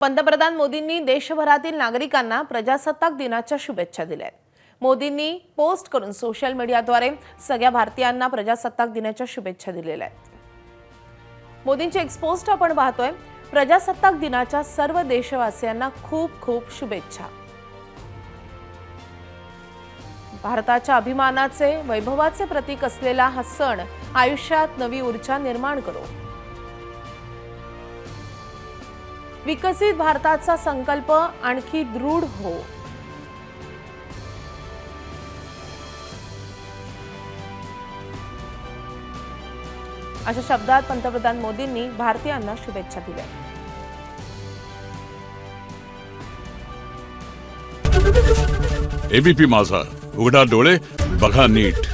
पंतप्रधान मोदींनी देशभरातील नागरिकांना प्रजासत्ताक दिनाच्या शुभेच्छा दिल्या आहेत। मोदींनी पोस्ट करून सोशल मीडियाद्वारे सगळ्या भारतीयांना प्रजासत्ताक दिनाच्या शुभेच्छा दिलेल्या आहेत। मोदींची एक पोस्ट आपण पाहतोय। प्रजासत्ताक दिनाच्या सर्व देशवासियांना खूप खूप शुभेच्छा। भारताच्या अभिमानाचे वैभवाचे प्रतीक असलेला हा सण आयुष्यात नवी ऊर्जा निर्माण करो। विकसित भारताचा संकल्प आणखी दृढ हो। अशा शब्दात पंतप्रधान मोदींनी भारतीयांना शुभेच्छा दिल्या। एबीपी माझा, उघडा डोळे बघा नीट।